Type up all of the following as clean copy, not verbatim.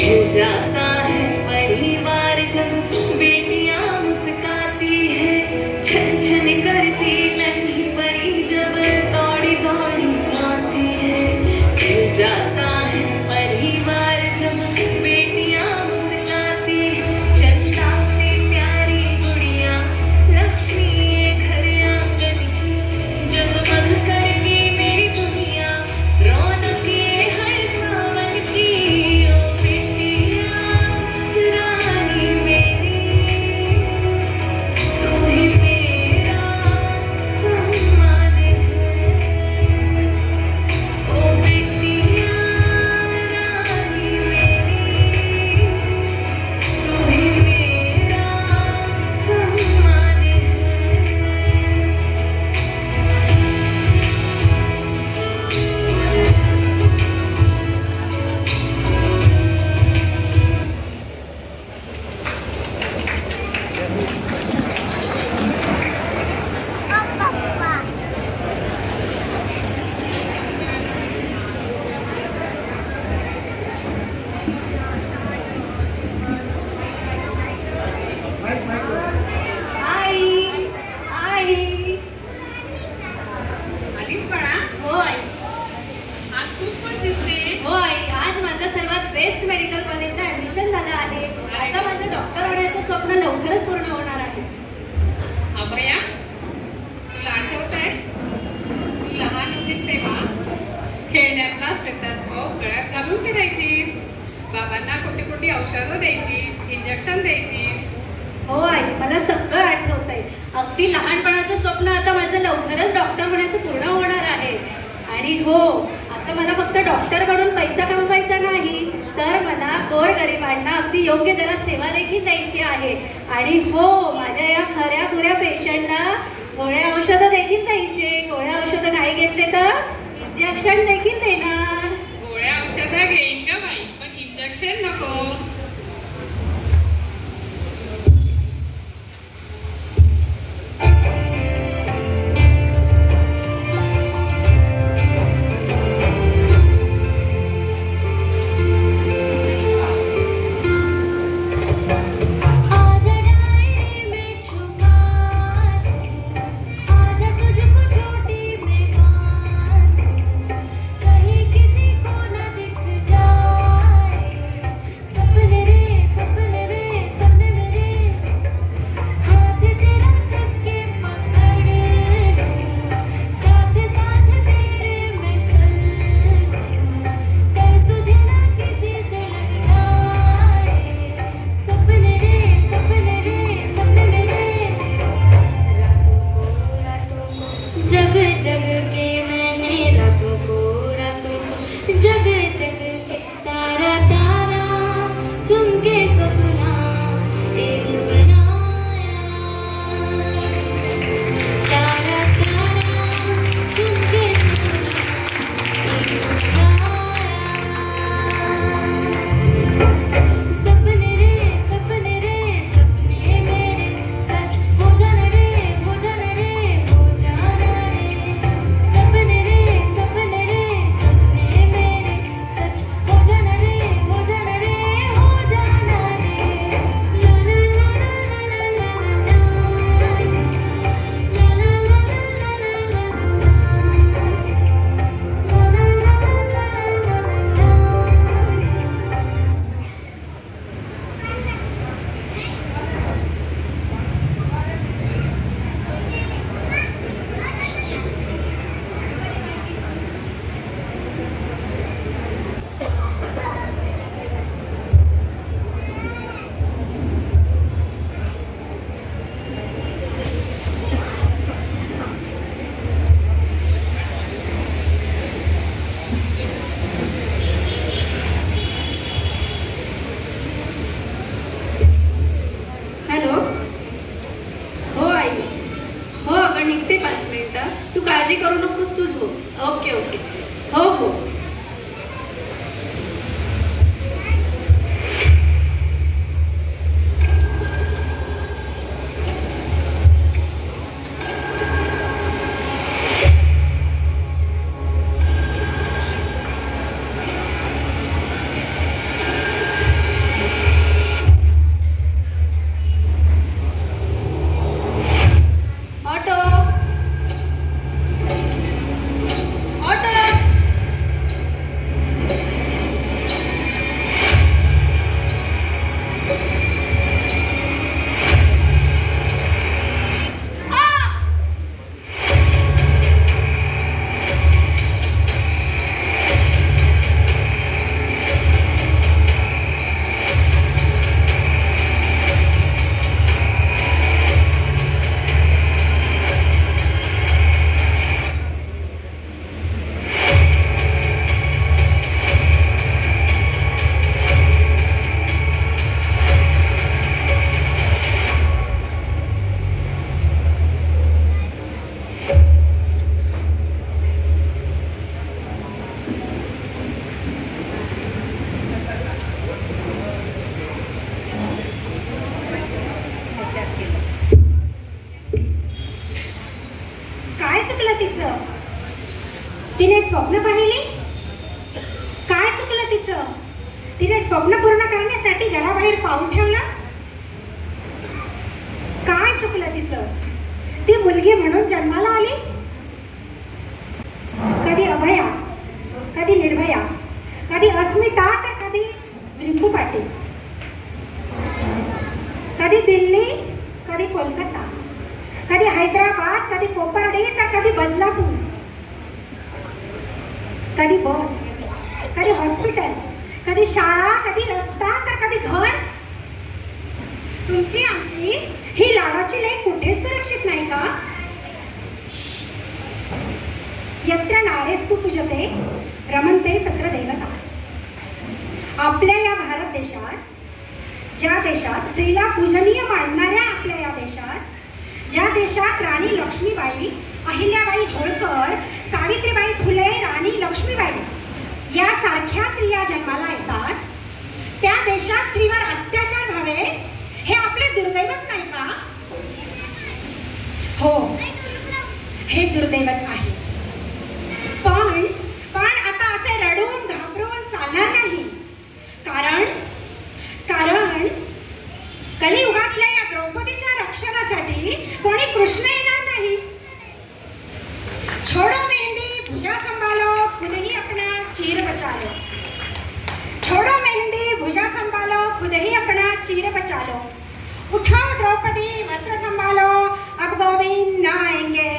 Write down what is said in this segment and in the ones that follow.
खिल जाता है परिवार जब बेटियां मुस्काती है, छन छन करती नन्ही परी जब दौड़ी दौड़ी आती है। खिल जाता है परिवार जब बेटियां मुस्काती है, चंदा से प्यारी गुड़िया लक्ष्मी ये घर आंगन की, जगमग करती मेरी दुनिया रौनक ये हर सावन की। ओ बेटिया रानी मेरी, तू ही मेरा सम्मान है। ओ बेटिया रानी मेरी, तू ही मेरा सम्मान है। आई आई आलीस बाळा, हो आई, आज खूप खुश दिसते. हो आई, आज माझं सर्वात बेस्ट मेडिकल कॉलेजला ऍडमिशन झालं आहे. आता माझं डॉक्टर होण्याचं स्वप्न लवकरच पूर्ण होणार आहे. अभया, तुला आठवतंय तू लहान होतीस तेव्हा खेळण्यातला स्टेथोस्कोप गळ्यात घालून फिरायचीस, बाबांना कुठे कुठे औषधं द्यायचीस, इंजेक्शन द्यायचीस. हो आई, मला सगळं आठवतंय. अगदी लहानपणाचं स्वप्न आता माझं लवकरच डॉक्टर होण्याचं पूर्ण होणार आहे. आणि हो, आता मला फक्त डॉक्टर बनून पैसा कमवायचा नाही, तर मला गोरगरिबांना अगदी योग्य दरात सेवा देखील द्यायची आहे. आणि हो, माझ्या या खऱ्या खुऱ्या पेशंटला गोळ्या औषधं देखील द्यायचे. गोळ्या औषधं नाही घेतले तर इंजेक्शन देखील देणार. गोळ्या औषधं घेईन का बाई, पण इंजेक्शन नको. आजा डायरी में छुपा दे, आजा तुझको छोटी में बांध दे, कहीं किसी को न दिख जाए, सपने स्वप्न पाहिली? काय चुकलं तिचं? तिने स्वप्न पूर्ण करण्यासाठी घराबाहेर पाऊल ठेवलं? काय चुकलं तिचं? ती मुलगी म्हणून जन्माला आली? कधी अभया, कधी निर्भया, कधी अस्मिता, तर कधी रिंकू पाटील, कधी दिल्ली, कधी कोलकाता, कधी हैदराबाद, कधी कोपर्डी, तर कधी बदलापूर, कधी बस, कधी हॉस्पिटल, कधी शाळा, कधी रस्ता, तर कधी घर. तुमची आमची ही लाडाची लेक कुठे सुरक्षित नाही का? यत्र नारेस्तु पूजते रमन्ते तत्र देवता. आपल्या या भारत देशात, ज्या देशात स्त्रीला पूजनीय मानणाऱ्या आपल्या या देशात, ज्या देशात राणी लक्ष्मीबाई, अहिल्याबाई होळकर, सावित्रीबाई फुले, राणी लक्ष्मीबाई यासारख्या स्त्रिया जन्माला येतात, त्या देशात स्त्रीवर अत्याचार व्हावे हे आपले दुर्दैवच नाही का? हो, हे दुर्दैवच आहे. पण आता असे रडून घाबरून चालणार नाही. कारण कलियुगातल्या या द्रौपदीच्या रक्षणासाठी कोणी कृष्ण येणार नाही. छोड़ो मेहंदी भुजा संभालो, खुद ही अपना चीर बचा लो. छोड़ो मेहंदी भुजा संभालो, खुद ही अपना चीर बचा लो. उठो द्रौपदी वस्त्र संभालो, अब गोविंद न आएंगे.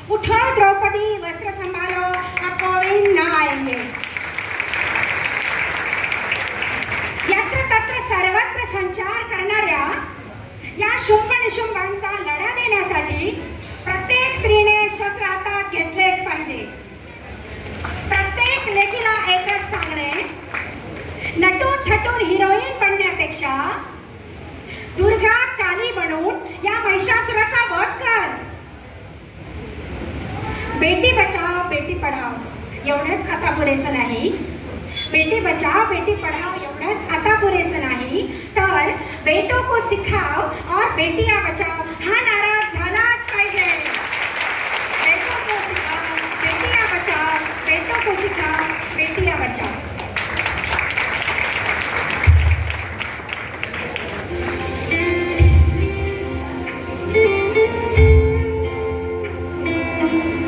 उठो द्रौपदी वस्त्र संभालो, अब गोविंद न आएंगे. यत्र तत्र सर्वत्र संचार करणाऱ्या या शुंभ निशुंभांचा लढा देण्यासाठी प्रत्येक स्त्रीने शस्त्र हातात घेतलेच पाहिजे. प्रत्येक लेकीला एकच सांगणे, नटून थटून हिरोईन बनण्यापेक्षा दुर्गा काली बनून या महिषासुराचा वध कर. बेटी बचाओ बेटी पढाओ एवढंच आता पुरेसं नाही. बेटी बचाओ बेटी पढाओ एवढंच आता पुरेसं नाही, तर बेटों को सिखाओ और बेटियां बचाओ हा नारा झालाच पाहिजे. बेटों को सिखाओ बेटियां बचाओ, बेटों को सिखाओ बेटियां बचाओ.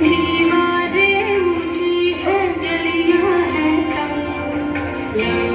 दीवारें ऊंची है, गलियां हैं कम.